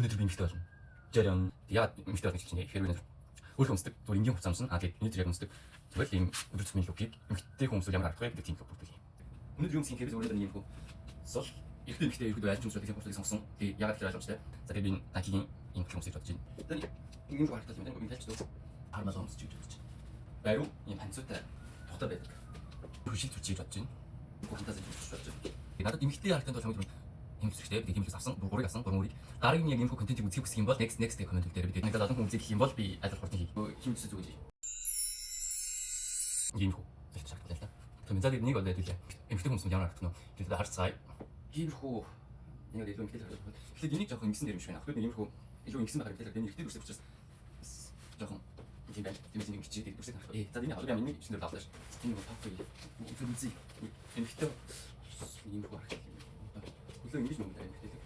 өнөөдөр би эмэгтэй болно. Жирэн яа эмэгтэй болно гэж чинь хэрвээ өнөөдөр өөрөө өмсдөг зүгээр энгийн хувцас амсан тэгээд өнөөдөр яг өмсдөг тэгвэл ийм өдөр тутмын лукийг эмэгтэй хүмүүс ямар аргагүй гэдэг тийм лук бүрдүүлээ. Өнөөдөр юмсын хэрвээ зүгээр нэг юм хөө сол ихтэй эмэгтэй ерөөдөө айлч өмсөж тийм хүмүүсийг сонгосон. Тэгээд ягаад тэр ойлгомжтой. За тэгээд би накигийн ийм хүмүүс гэж бодож байна. Тэгээд ийм харагдаж байна. Би тайлч дөө хармаас өмсөж гэж бодож байна. Байруу ийм панцуутай тухтай байдаг. Хөшил зүчиж бодож байна. Гохантаас зүчиж бодож байна. Надад эмэгтэй харагдсан бол хамгийн хэмжээтэй бид хэмжээс авсан 3-ыг авсан 3-ыг дараагийн яг инфо контентийг үзэх хүсэх юм бол next гэх комент дээр бид надад олон хүн үзэх юм бол би аль хурдан хий. Хэмжээс зүгэж. Инфо гэж шаардлагатай л да. Тэгээд заа нэг бол хэлээ. Эмэгтэй хүмүүс ямар харагдах нь вэ? Тэгээд харцгаая. Инфо яг илүү эмэгтэй харагдах. Тэгэхээр энийг жоохон ингэсэн дээр юм шиг байна. Ахлууд инфо илүү ингэсэн байгаад бид эмэгтэй дүрсэх учраас жоохон тийм байна. Тийм нэг хичээд дүрсэх харах. За энэ хаврын миний шинээр давлааш. Энэ тав хий. Үзүүлээ. Эмэгтэй инфо харах. Ингэж юм даа эмэгтэй.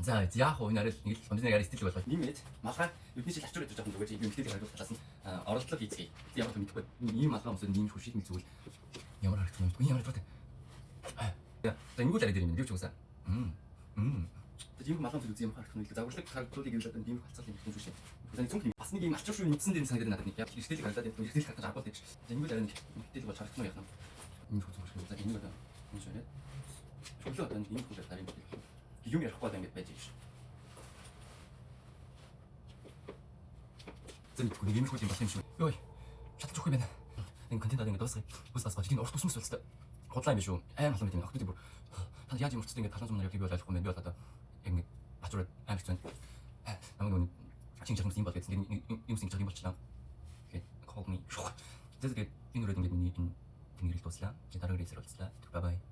За яг хоо энэ арай нэг л онцны арай стил болгоо. Нэмээд малгай бидний жил ачуур гэж жоохон зүгээр эмэгтэй харагдах талаас нь оролдлого хийцгээе. Ямар ч мэдэхгүй. Ийм малгай өмсөд ийм хүшиг нэг зүйл ямар харагдах юм бэ? Ямар харагдах вэ? За ингэвэл арай дээр юм. Юу ч уусаа. Тэгээд ийм малгай өмсөд юм харагдах нь загварлаг харагдуулыг юу гэдэг ийм хацал юм гэсэн зүйл. Тэгээд цүнх бас нэг ийм ачуур шүү нэгсэн дээр санагдаад надад нэг яг ихтэй харагдаад байна. Ихтэй харагдаж агуулдаг гэж. За ингэвэл арай нэг ихтэй болж харагдах нь яах юм. Энэ хүмүүс за энэ одоо энэ ширээ. Чөлөө одоо энэ хүмүүс тарин юм ярихгүй байгаа ингэж байж байгаа шүү. Зөвхөн нэг юм их юм болох юм шүү. Йой. Шатч өгөх юм байна. Энэ контент одоо ингэ дуусгая. Бүс бас гожиг урт тусмас болтой. Худлаа юм биш үү? Аим болсон юм. Охтууд бүр. Та яаж юм уртцдаг ингэ талан сумнаар явдаг бол ойлгохгүй юм. Би бол одоо ингэ бачураад аим их зэн. Намайг нүг чин чамс юм бол гэсэн юм син чаг юм болчихлаа. Тэгээд call me. Тэгээд энэ үрээд ингэ миний энэ тэнгэрийг дуслаа. Дараагийн рейсээр уулзлаа. Bye bye.